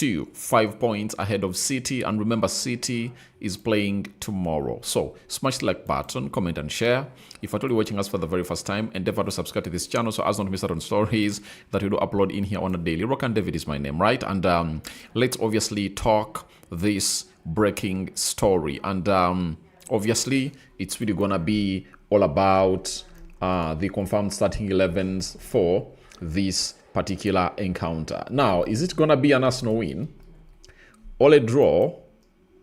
to 5 points ahead of City. And remember, City is playing tomorrow. So smash the like button, comment and share. If you're totally watching us for the very first time, endeavor to subscribe to this channel so as not to miss out on stories that we do upload in here on a daily. Rokani David is my name, right? And let's obviously talk this breaking story. And obviously, it's really gonna be all about the confirmed starting 11s for this particular encounter. Now, is it gonna be an Arsenal win or a draw,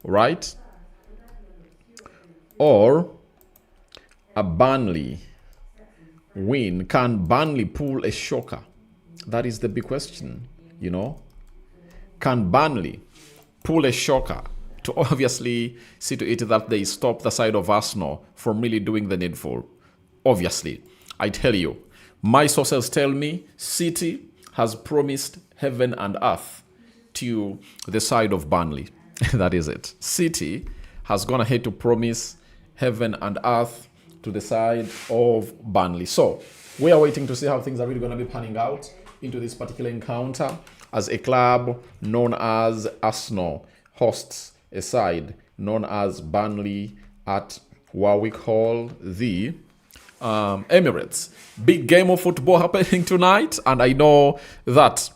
right? Or a Burnley win? Can Burnley pull a shocker? That is the big question, you know. Can Burnley pull a shocker to obviously see to it that they stop the side of Arsenal from really doing the needful? Obviously, I tell you, my sources tell me City has promised heaven and earth to the side of Burnley. That is it. City has gone ahead to promise heaven and earth to the side of Burnley. So we are waiting to see how things are really going to be panning out into this particular encounter as a club known as Arsenal hosts a side known as Burnley at what we call the Emirates. Big game of football happening tonight, and I know that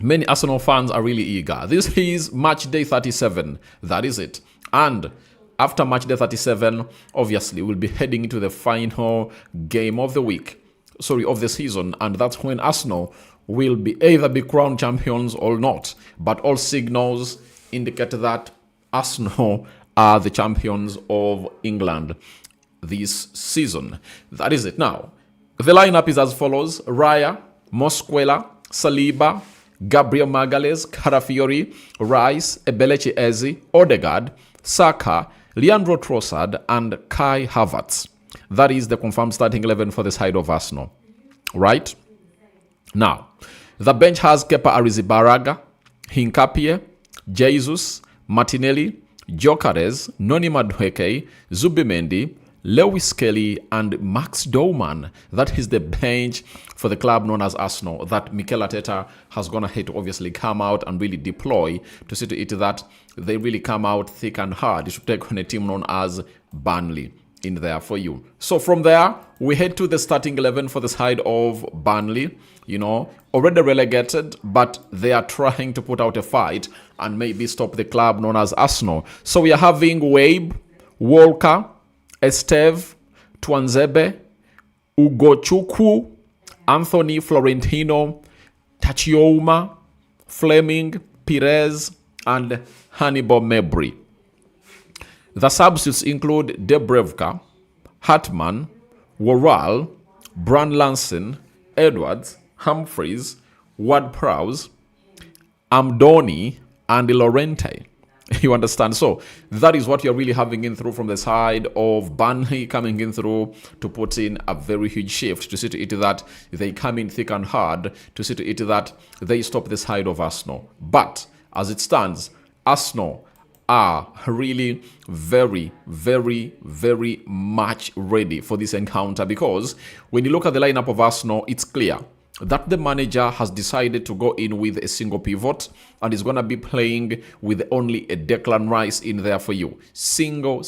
many Arsenal fans are really eager. This is match day 37. That is it. And after match day 37, obviously, we'll be heading into the final game of the week. Sorry, of the season. And that's when Arsenal will be either be crowned champions or not. But all signals indicate that Arsenal are the champions of England this season. That is it. Now, the lineup is as follows: Raya, Mosquera, Saliba, Gabriel Magalhaes, Carafiori, Rice, Ebelechi Eze, Odegaard, Saka, Leandro Trossard, and Kai Havertz. That is the confirmed starting 11 for the side of Arsenal. Right? Now, the bench has Kepa Arrizabalaga, Hincapie, Jesus, Martinelli, Gyökeres, Noni Madueke, Zubimendi, Lewis Kelly, and Max Dorman. That is the bench for the club known as Arsenal that Mikel Arteta has gone ahead to obviously come out and really deploy to see to it that they really come out thick and hard to take on a team known as Burnley in there for you. So from there, we head to the starting 11 for the side of Burnley. You know, already relegated, but they are trying to put out a fight and maybe stop the club known as Arsenal. So we are having Wabe, Walker, Esteve, Tuanzebe, Ugochukwu, Anthony Florentino, Tachioma, Fleming, Perez, and Hannibal Mabry. The substitutes include Debrevka, Hartman, Worrall, Brand Lanson, Edwards, Humphreys, Ward-Prowse, Amdoni, and Lorente. You understand? So that is what you're really having in through from the side of Burnley, coming in through to put in a very huge shift to see to it that they come in thick and hard, to see to it that they stop the side of Arsenal. But as it stands, Arsenal are really very, very, very much ready for this encounter, because when you look at the lineup of Arsenal, it's clear that the manager has decided to go in with a single pivot and is going to be playing with only a Declan Rice in there for you. Single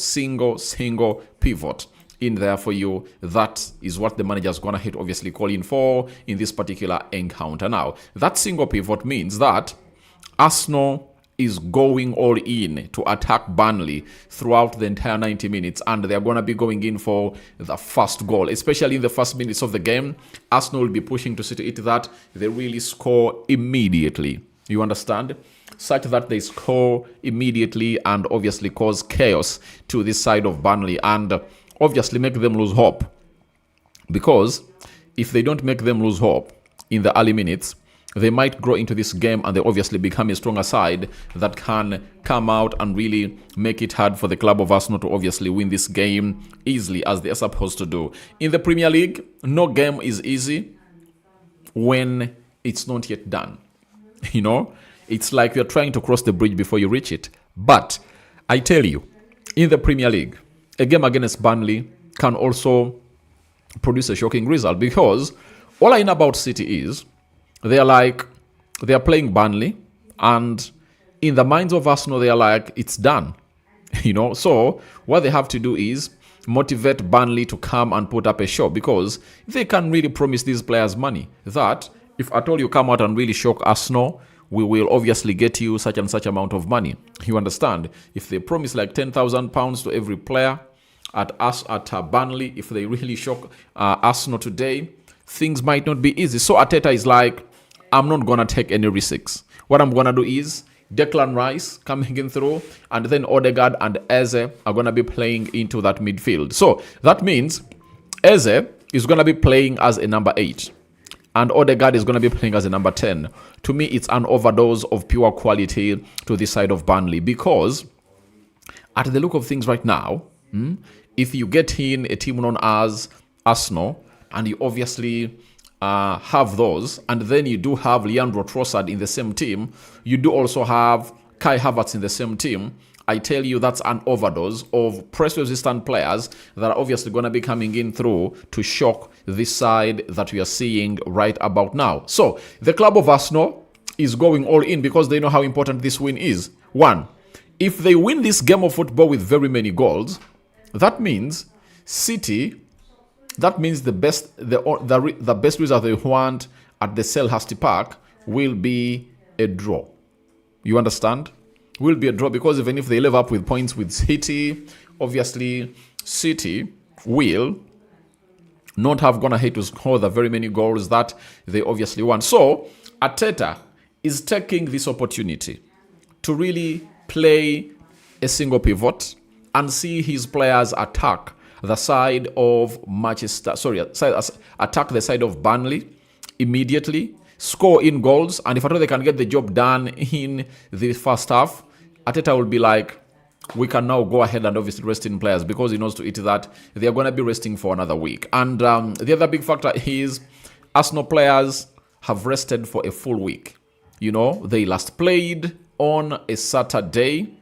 pivot in there for you. That is what the manager is going to hit, obviously calling for in this particular encounter. Now, that single pivot means that Arsenal is going all in to attack Burnley throughout the entire 90 minutes, and they're going to be going in for the first goal, especially in the first minutes of the game. Arsenal will be pushing to see to it that they really score immediately. You understand? Such that they score immediately and obviously cause chaos to this side of Burnley and obviously make them lose hope. Because if they don't make them lose hope in the early minutes, they might grow into this game and they obviously become a stronger side that can come out and really make it hard for the club of Arsenal to obviously win this game easily, as they are supposed to do. In the Premier League, no game is easy when it's not yet done. You know, it's like you're trying to cross the bridge before you reach it. But I tell you, in the Premier League, a game against Burnley can also produce a shocking result, because all I know about City is they are playing Burnley And in the minds of Arsenal, they are like, it's done. So what they have to do is motivate Burnley to come and put up a show, because they can really promise these players money that if at all you come out and really shock Arsenal, we will obviously get you such and such amount of money. You understand? If they promise like £10,000 to every player at Burnley, if they really shock Arsenal today, things might not be easy. So Arteta is like, I'm not going to take any risks. What I'm going to do is Declan Rice coming in through, and then Odegaard and Eze are going to be playing into that midfield. So that means Eze is going to be playing as a number 8. And Odegaard is going to be playing as a number 10. To me, it's an overdose of pure quality to this side of Burnley, because at the look of things right now, if you get in a team known as Arsenal, and you obviously have those, and then you do have Leandro Trossard in the same team, you do also have Kai Havertz in the same team, I tell you that's an overdose of press-resistant players that are obviously going to be coming in through to shock this side that we are seeing right about now. So the club of Arsenal is going all in because they know how important this win is. One, if they win this game of football with very many goals, that means City, that means the best result they want at the Selhurst Park will be a draw. You understand? Will be a draw, because even if they live up with points with City, obviously City will not have gone ahead to score the very many goals that they obviously want. So Arteta is taking this opportunity to really play a single pivot and see his players attack the side of attack the side of Burnley immediately, score in goals, and if at all they can get the job done in the first half, Arteta will be like, we can now go ahead and obviously rest in players, because he knows to it that they are going to be resting for another week. And the other big factor is Arsenal players have rested for a full week. They last played on a Saturday,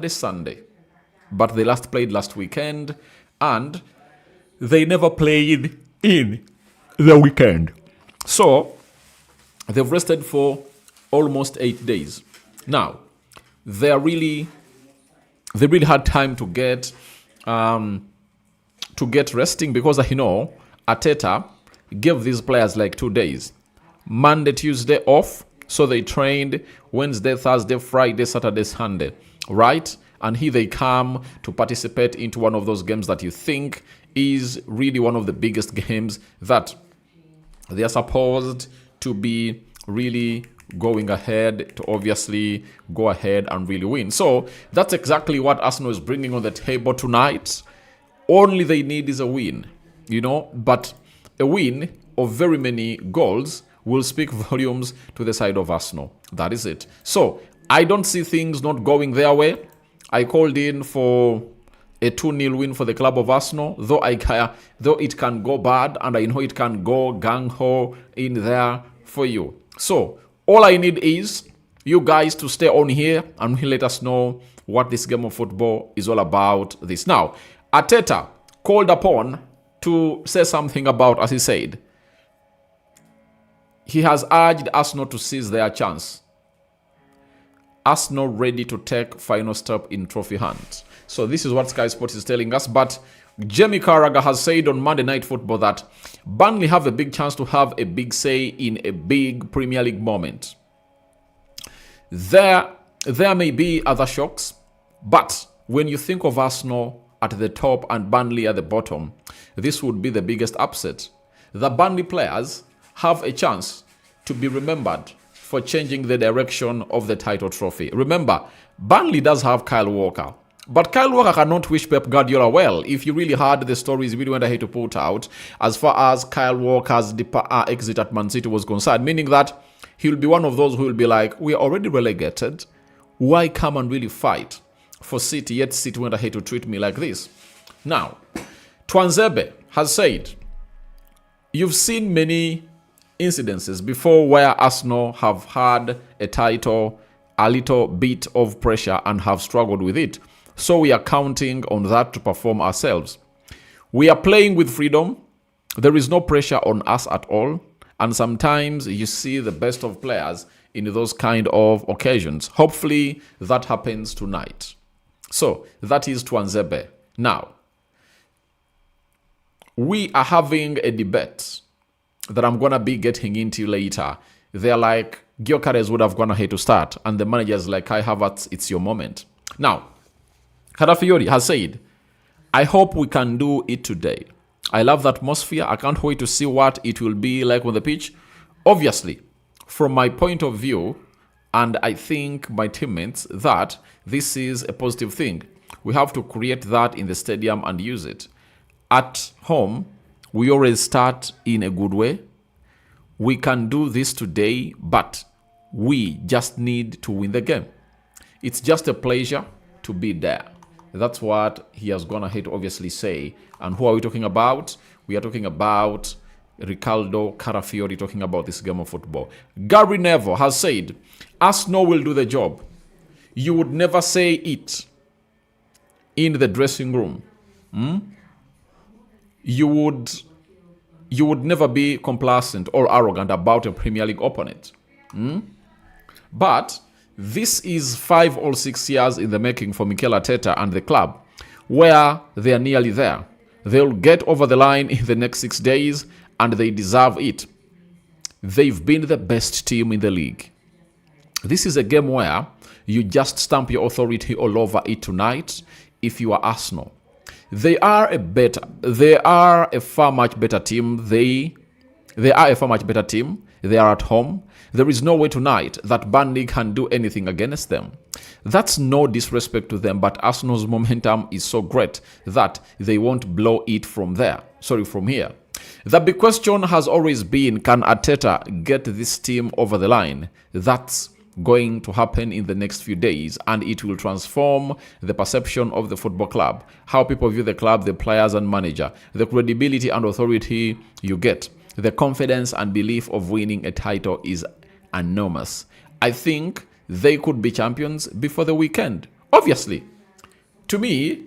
Sunday. But they last played last weekend, and they never played in the weekend. So they've rested for almost 8 days. Now, they really had time to get resting, because Arteta gave these players like 2 days. Monday, Tuesday off, so they trained Wednesday, Thursday, Friday, Saturday, Sunday, right? And here they come to participate into one of those games that you think is really one of the biggest games that they are supposed to be really going ahead to obviously go ahead and really win. So that's exactly what Arsenal is bringing on the table tonight. Only they need is a win, but a win of very many goals will speak volumes to the side of Arsenal. That is it. So I don't see things not going their way. I called in for a 2-0 win for the club of Arsenal, though it can go bad, and I know it can go gung-ho in there for you. So all I need is you guys to stay on here and let us know what this game of football is all about. Now, Arteta called upon to say something about, as he said, he has urged Arsenal to seize their chance. Arsenal ready to take final step in trophy hunt. So this is what Sky Sports is telling us. But Jamie Carragher has said on Monday Night Football that Burnley have a big chance to have a big say in a big Premier League moment. There may be other shocks, but when you think of Arsenal at the top and Burnley at the bottom, this would be the biggest upset. The Burnley players have a chance to be remembered for changing the direction of the title trophy. Remember, Burnley does have Kyle Walker, but Kyle Walker cannot wish Pep Guardiola well. If you really heard the stories we went ahead to put out as far as Kyle Walker's exit at Man City was concerned, meaning that he'll be one of those who will be like, we are already relegated. Why come and really fight for City, yet City went ahead to treat me like this? Now, Twanzebe has said, you've seen many incidences before where Arsenal have had a title, a little bit of pressure, and have struggled with it. So we are counting on that to perform ourselves. We are playing with freedom. There is no pressure on us at all. And sometimes you see the best of players in those kind of occasions. Hopefully that happens tonight. So that is Twanzebe. Now, we are having a debate that I'm going to be getting into later. They're like, Gyökeres would have gone ahead to start, and the manager's like, Kai Havertz, it's your moment. Now, Calafiori has said, I hope we can do it today. I love the atmosphere. I can't wait to see what it will be like on the pitch. Obviously, from my point of view, and I think my teammates, that this is a positive thing. We have to create that in the stadium and use it. At home, we always start in a good way. We can do this today, but we just need to win the game. It's just a pleasure to be there. That's what he has gone ahead to obviously say. And who are we talking about? We are talking about Riccardo Carafiori, talking about this game of football. Gary Neville has said, Arsenal will do the job. You would never say it in the dressing room. You would never be complacent or arrogant about a Premier League opponent. But this is 5 or 6 years in the making for Mikel Arteta and the club, where they are nearly there. They'll get over the line in the next 6 days, and they deserve it. They've been the best team in the league. This is a game where you just stamp your authority all over it tonight if you are Arsenal. They are a far much better team. They are a far much better team. They are at home. There is no way tonight that Burnley can do anything against them. That's no disrespect to them, but Arsenal's momentum is so great that they won't blow it from here. The big question has always been, can Arteta get this team over the line? That's going to happen in the next few days, and it will transform the perception of the football club, how people view the club, the players and manager, the credibility and authority you get. The confidence and belief of winning a title is enormous. I think they could be champions before the weekend. Obviously, to me,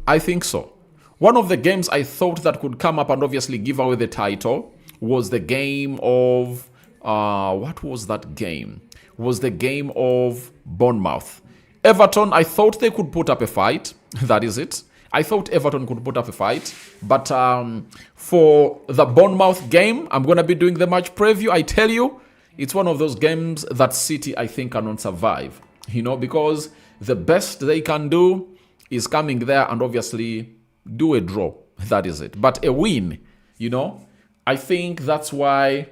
I think so. One of the games I thought that could come up and obviously give away the title was the game of what was that game? Was the game of Bournemouth. Everton, I thought they could put up a fight. That is it. I thought Everton could put up a fight. But for the Bournemouth game, I'm going to be doing the match preview. I tell you, it's one of those games that City, I think, cannot survive. Because the best they can do is coming there and obviously do a draw. That is it. But a win, I think that's why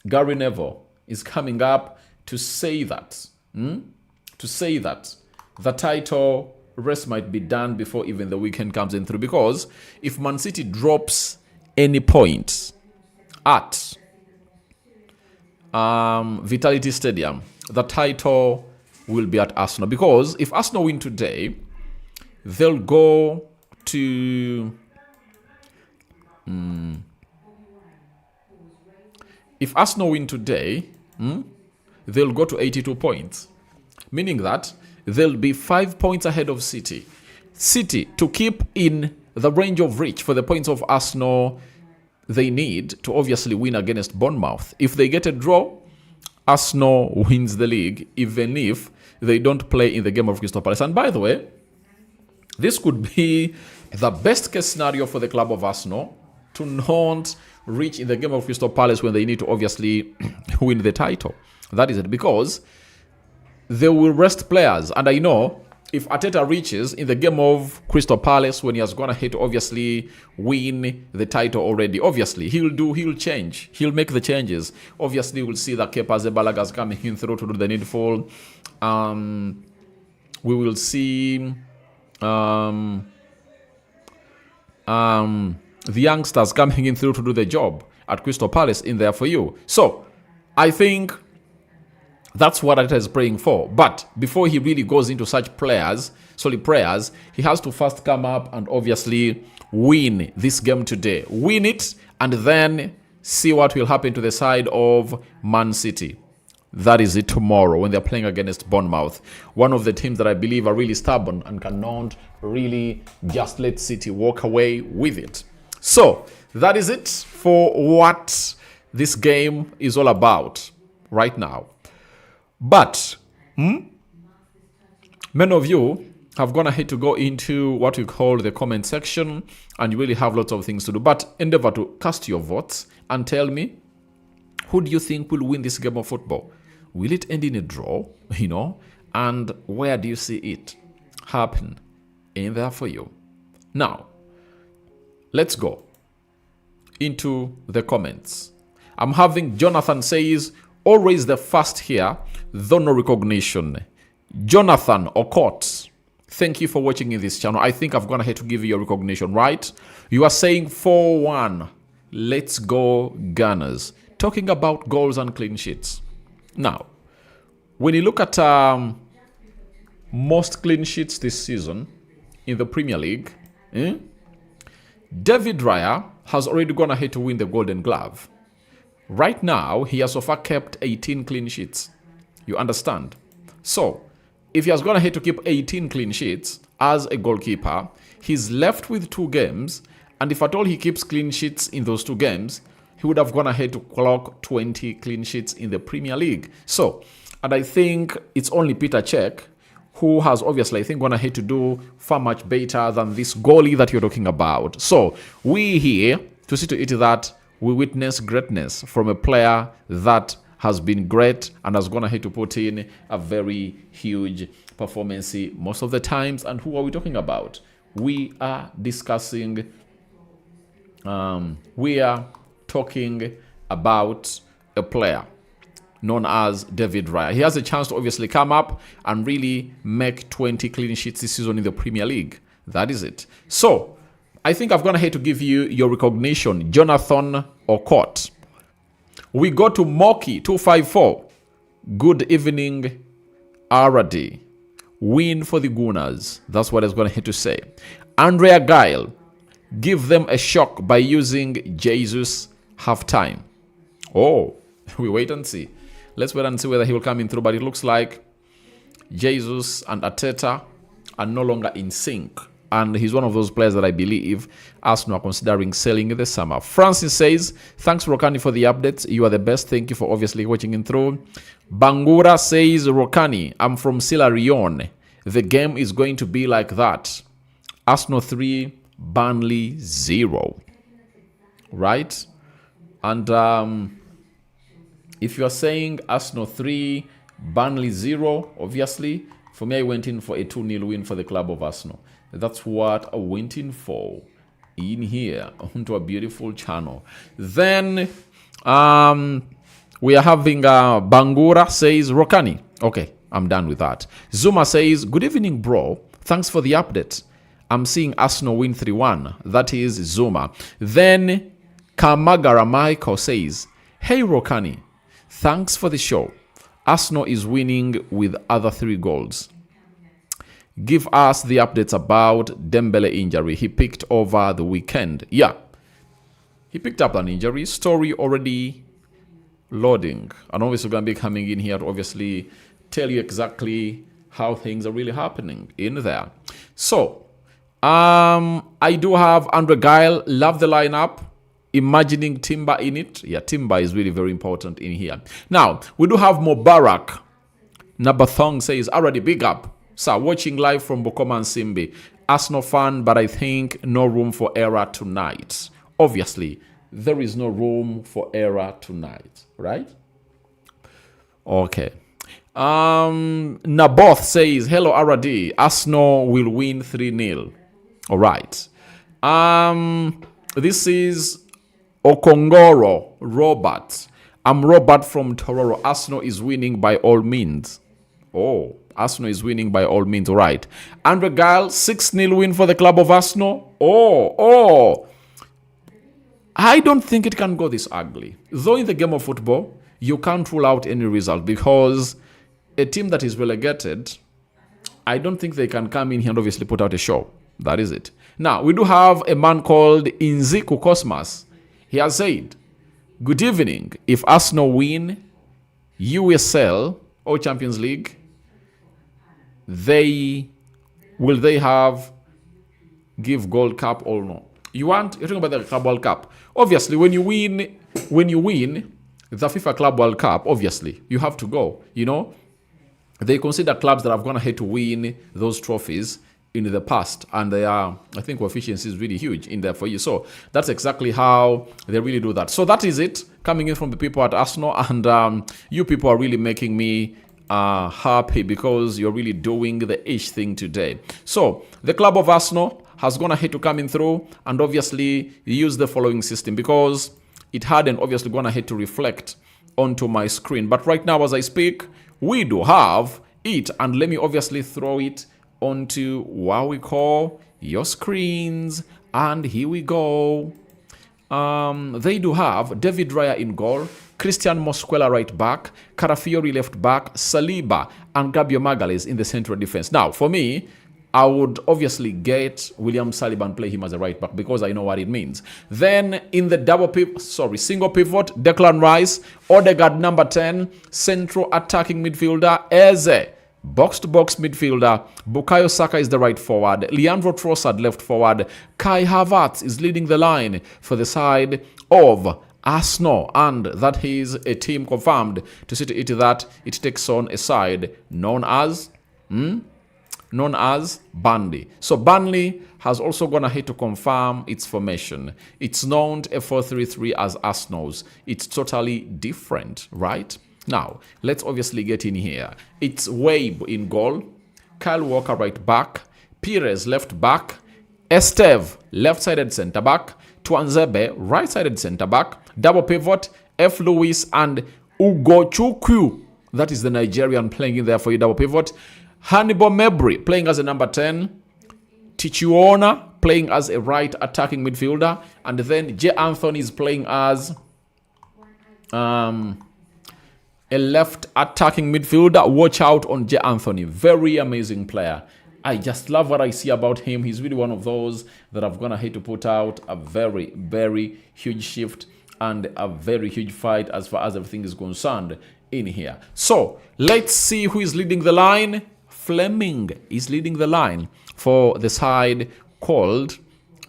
Gary Neville is coming up to say that. To say that the title race might be done before even the weekend comes in through. Because if Man City drops any points at Vitality Stadium, the title will be at Arsenal. Because if Arsenal win today, they'll go to... If Arsenal win today, they'll go to 82 points. Meaning that they'll be 5 points ahead of City. City, to keep in the range of reach for the points of Arsenal, they need to obviously win against Bournemouth. If they get a draw, Arsenal wins the league, even if they don't play in the game of Crystal Palace. And by the way, this could be the best case scenario for the club of Arsenal to not reach in the game of Crystal Palace when they need to obviously win the title. That is it, because they will rest players. And I know if Arteta reaches in the game of Crystal Palace when he has gone ahead to obviously win the title already, obviously he'll change. He'll make the changes. Obviously we'll see that Kepa Arrizabalaga coming in through to do the needful. We will see the youngsters coming in through to do the job at Crystal Palace in there for you. So I think that's what Arteta is praying for. But before he really goes into such solid prayers, he has to first come up and obviously win this game today. Win it and then see what will happen to the side of Man City. That is it tomorrow when they're playing against Bournemouth. One of the teams that I believe are really stubborn and cannot really just let City walk away with it. So that is it for what this game is all about right now. But many of you have gone ahead to go into what we call the comment section, and you really have lots of things to do. But endeavor to cast your votes and tell me, who do you think will win this game of football? Will it end in a draw, and where do you see it happen in there for you? Now, let's go into the comments. I'm having Jonathan says, always the first here, though no recognition. Jonathan Okot, thank you for watching in this channel. I think I've gone ahead to give you your recognition, right? You are saying 4-1. Let's go, Gunners. Talking about goals and clean sheets. Now, when you look at most clean sheets this season in the Premier League, David Raya has already gone ahead to win the Golden Glove. Right now, he has so far kept 18 clean sheets. You understand? So, if he has gone ahead to keep 18 clean sheets as a goalkeeper, he's left with 2 games, and if at all he keeps clean sheets in those 2 games, he would have gone ahead to clock 20 clean sheets in the Premier League. So, and I think it's only Peter Cech who has obviously, I think, gone ahead to do far much better than this goalie that you're talking about. So, we here to see to it that we witness greatness from a player that has been great and has gone ahead to put in a very huge performance most of the times. And who are we talking about? We are discussing, we are talking about a player known as David Raya. He has a chance to obviously come up and really make 20 clean sheets this season in the Premier League. That is it. So, I think I've gone ahead to give you your recognition. Jonathan Okot. We go to Moki254. Good evening, RD. Win for the Gunners. That's what I was going ahead to say. Andrea Guile. Give them a shock by using Jesus halftime. Oh, we wait and see. Let's wait and see whether he will come in through. But it looks like Jesus and Arteta are no longer in sync. And he's one of those players that I believe Arsenal are considering selling in the summer. Francis says, thanks, Rokani, for the updates. You are the best. Thank you for obviously watching in through. Bangura says, Rokani, I'm from Sierra Leone. The game is going to be like that. Arsenal 3, Burnley 0. Right? And if you are saying Arsenal 3, Burnley 0, obviously, for me, I went in for a 2-0 win for the club of Arsenal. That's what I went in for in here onto a beautiful channel. Then we are having Bangura says, Rokani. Okay, I'm done with that. Zuma says, good evening, bro. Thanks for the update. I'm seeing Arsenal win 3-1. That is Zuma. Then Kamagara Michael says, hey, Rokani. Thanks for the show. Arsenal is winning with other 3 goals. Give us the updates about Dembele injury. He picked over the weekend. Yeah, he picked up an injury. Story already loading. And obviously going to be coming in here to obviously tell you exactly how things are really happening in there. So, I do have Andre Guile. Love the lineup. Imagining Timber in it. Yeah, Timber is really very important in here. Now, we do have Mubarak. Nabathong says, already big up. So, watching live from Bokoma and Simbi. Arsenal fan, but I think no room for error tonight. Obviously, there is no room for error tonight, right? Okay. Naboth says, hello, RD. Arsenal will win 3-0. All right. This is Okongoro Robert. I'm Robert from Tororo. Arsenal is winning by all means. Oh, Arsenal is winning by all means. All right. Andre Guile, 6-0 win for the club of Arsenal. Oh. I don't think it can go this ugly. Though in the game of football, you can't rule out any result because a team that is relegated, I don't think they can come in here and obviously put out a show. That is it. Now, we do have a man called Inziku Cosmas. He has said, good evening. If Arsenal win USL or Champions League, will they have give Gold Cup or no? You're talking about the Club World Cup. Obviously, when you win the FIFA Club World Cup, obviously, you have to go, they consider clubs that have gone ahead to win those trophies in the past, and they are, I think, efficiency is really huge in there for you. So that's exactly how they really do that. So that is it coming in from the people at Arsenal, and you people are really making me happy because you're really doing the ish thing today. So the club of Arsenal has gone ahead to come in through and obviously use the following system because it hadn't obviously gone ahead to reflect onto my screen. But right now as I speak, we do have it, and let me obviously throw it onto what we call your screens, and here we go. They do have David Raya in goal, Christian Mosquera right back, Carafiori left back, Saliba and Gabriel Magalhaes in the central defense. Now, for me, I would obviously get William Saliba and play him as a right back because I know what it means. Then in the single pivot, Declan Rice, Odegaard number 10, central attacking midfielder, Eze, box-to-box midfielder, Bukayo Saka is the right forward, Leandro Trossard left forward, Kai Havertz is leading the line for the side of Arsenal, and that is a team confirmed to see to it that it takes on a side known as Burnley. So Burnley has also gone ahead to confirm its formation. It's known a 4-3-3 as Arsenal's. It's totally different, right? Now, let's obviously get in here. It's Wabe in goal, Kyle Walker right back, Pires left back, Esteve left-sided centre-back, Tuanzebe right-sided centre-back, double pivot, F. Lewis and Ugochukwu. That is the Nigerian playing in there for you, double pivot. Hannibal Mabry playing as a number 10. Tichuona playing as a right attacking midfielder. And then J. Anthony is playing as a left attacking midfielder. Watch out on J. Anthony. Very amazing player. I just love what I see about him. He's really one of those that I've gone ahead to put out a very, very huge shift and a very huge fight as far as everything is concerned in here. So let's see who is leading the line. Fleming is leading the line for the side called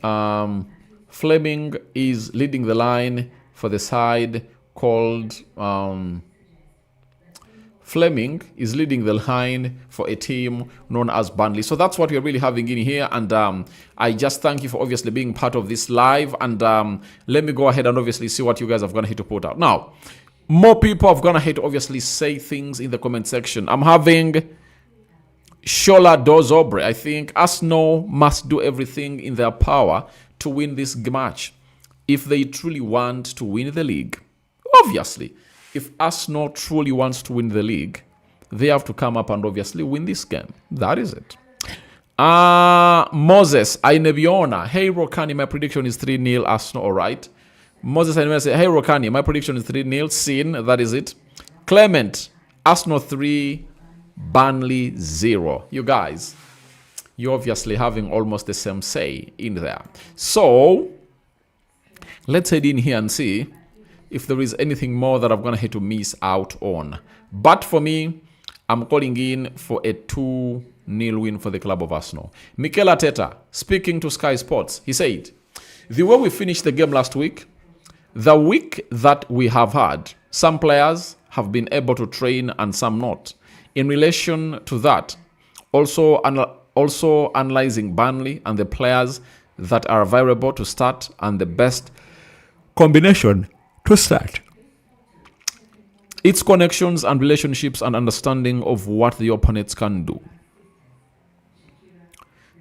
Fleming is leading the line for the side called Fleming is leading the line for a team known as Burnley. So that's what we're really having in here. And I just thank you for obviously being part of this live. And let me go ahead and obviously see what you guys have gone ahead to put out. Now, more people have gone ahead to obviously say things in the comment section. I'm having Shola Dozobre. I think Arsenal must do everything in their power to win this match if they truly want to win the league. Obviously, if Arsenal truly wants to win the league, they have to come up and obviously win this game. That is it. Moses Ainebiona. Hey, Rokani, my prediction is 3-0 Arsenal, all right. Moses Ainebiona say, hey, Rokani, my prediction is 3-0. Sin, that is it. Clement, Arsenal 3, Burnley 0. You guys, you're obviously having almost the same say in there. So, let's head in here and see if there is anything more that I'm going to have to miss out on. But for me, I'm calling in for a 2-0 win for the club of Arsenal. Mikel Arteta, speaking to Sky Sports, he said, the way we finished the game last week, the week that we have had, some players have been able to train and some not. In relation to that, also analyzing Burnley and the players that are available to start and the best combination to start. Its connections and relationships and understanding of what the opponents can do.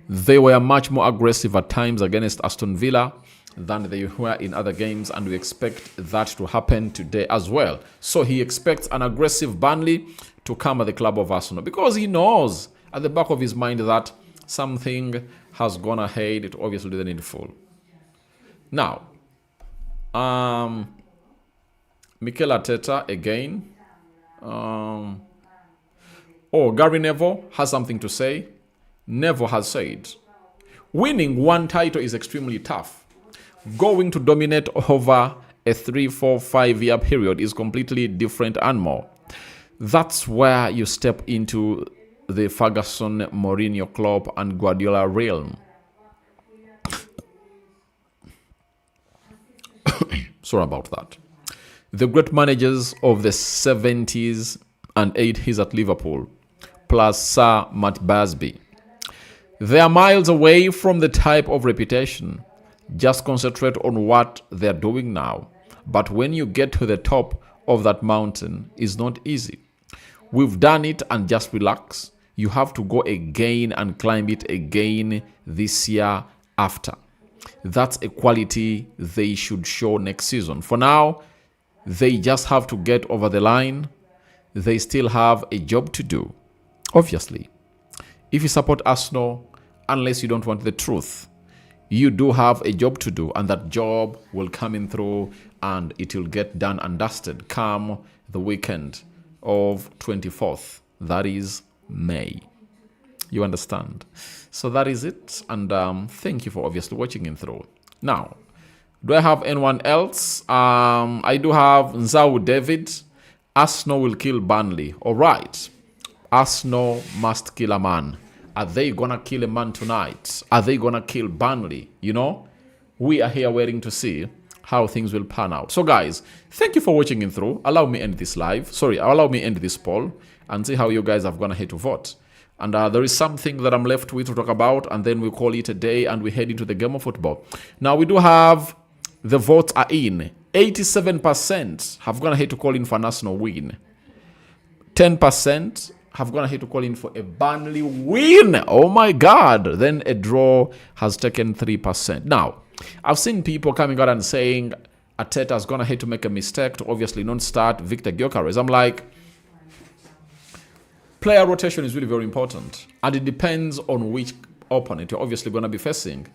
They were much more aggressive at times against Aston Villa than they were in other games, and we expect that to happen today as well. So he expects an aggressive Burnley to come at the club of Arsenal because he knows at the back of his mind that something has gone ahead. It obviously didn't need full. Now, Mikel Arteta again. Gary Neville has something to say. Neville has said, winning one title is extremely tough. Going to dominate over a 3, 4, 5 year period is completely different and more. That's where you step into the Ferguson, Mourinho, Klopp and Guardiola realm. Sorry about that. The great managers of the 70s and 80s at Liverpool plus Sir Matt Busby. They are miles away from the type of reputation. Just concentrate on what they're doing now. But when you get to the top of that mountain, it's not easy. We've done it, and just relax. You have to go again and climb it again this year after. That's a quality they should show next season. For now, they just have to get over the line. They still have a job to do. Obviously, if you support Arsenal, unless you don't want the truth, you do have a job to do, and that job will come in through and it will get done and dusted come the weekend of 24th. That is May. You understand? So that is it, and thank you for obviously watching in through. Now, do I have anyone else? I do have Nzau David. Arsenal will kill Burnley. All right. Arsenal must kill a man. Are they gonna kill a man tonight? Are they gonna kill Burnley? You know, we are here waiting to see how things will pan out. So guys, thank you for watching in through. Allow me end this live. Sorry, allow me end this poll and see how you guys have gone ahead to vote. And there is something that I'm left with to talk about, and then we call it a day and we head into the game of football. Now we do have the votes are in. 87% have gone ahead to call in for an Arsenal win. 10% have gone ahead to call in for a Burnley win. Oh my God. Then a draw has taken 3%. Now, I've seen people coming out and saying Arteta has gone ahead to make a mistake to obviously not start Victor Gyökeres. I'm like, player rotation is really very important, and it depends on which opponent you're obviously going to be facing.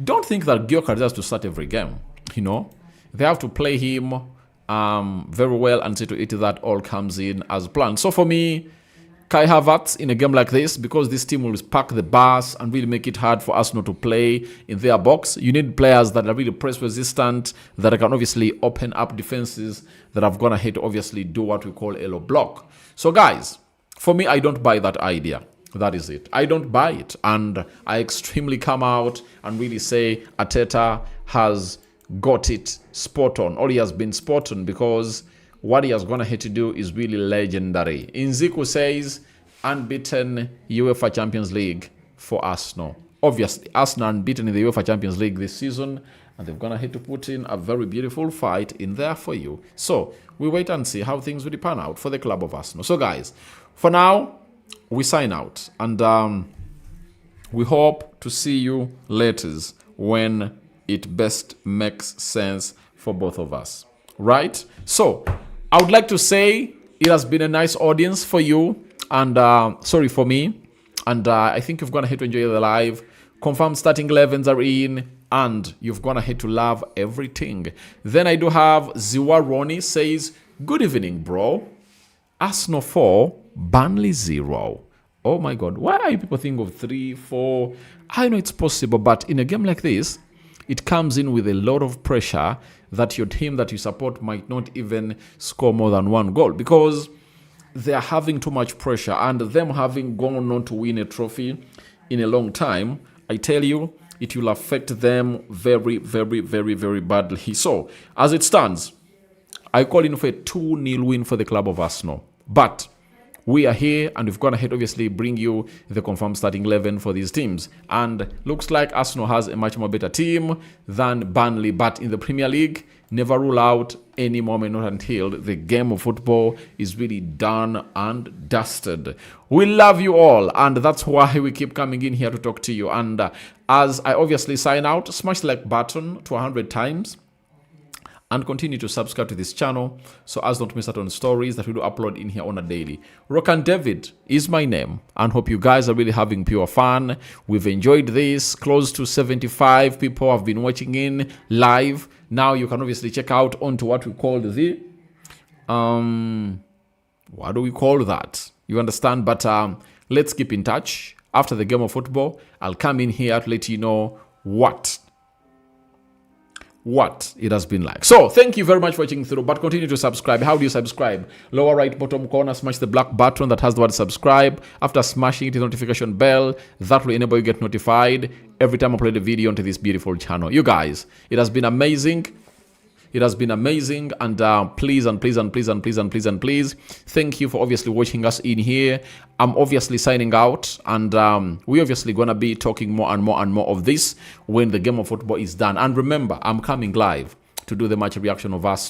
Don't think that Gyökeres has to start every game. You know, they have to play him very well and see to it that all comes in as planned. So for me, Kai Havertz in a game like this, because this team will pack the bus and really make it hard for Arsenal to play in their box. You need players that are really press resistant, that can obviously open up defenses, that have gone ahead to obviously do what we call a low block. So guys, for me, I don't buy that idea. That is it. I don't buy it. And I extremely come out and really say Arteta has got it spot on. Or he has been spot on, because what he has gone ahead to do is really legendary. Inziku says unbeaten UEFA Champions League for Arsenal. Obviously, Arsenal unbeaten in the UEFA Champions League this season, and they've gone ahead to put in a very beautiful fight in there for you. So we wait and see how things will pan out for the club of Arsenal. So guys, for now, we sign out, and we hope to see you later when it best makes sense for both of us. Right? So I would like to say it has been a nice audience for you, and sorry for me. And I think you've gone ahead to enjoy the live. Confirmed starting 11s are in, and you've gone ahead to love everything. Then I do have Ziwa Roni says, good evening, bro. Arsenal 4, Burnley 0. Oh my God. Why are you people thinking of 3, 4? I know it's possible, but in a game like this, it comes in with a lot of pressure that your team that you support might not even score more than one goal, because they are having too much pressure, and them having gone on to win a trophy in a long time, I tell you, it will affect them very, very, very, very badly. So, as it stands, I call in for a 2-0 win for the club of Arsenal. But we are here, and we've gone ahead, obviously, bring you the confirmed starting 11 for these teams. And looks like Arsenal has a much more better team than Burnley. But in the Premier League, never rule out any moment, not until the game of football is really done and dusted. We love you all, and that's why we keep coming in here to talk to you. And as I obviously sign out, smash the like button to 100 times. And continue to subscribe to this channel so as not to miss out on stories that we do upload in here on a daily. Rokani David is my name, and hope you guys are really having pure fun. We've enjoyed this. Close to 75 people have been watching in live. Now you can obviously check out onto what we call the what do we call that? You understand? But let's keep in touch. After the game of football, I'll come in here to let you know what it has been like. So thank you very much for watching through, but continue to subscribe. How do you subscribe? Lower right bottom corner, smash the black button that has the word subscribe. After smashing it, the notification bell that will enable you to get notified every time I upload a video onto this beautiful channel. You guys, it has been amazing. It has been amazing, and please, thank you for obviously watching us in here. I'm obviously signing out, and we're obviously going to be talking more and more of this when the game of football is done. And remember, I'm coming live to do the match reaction of Arsenal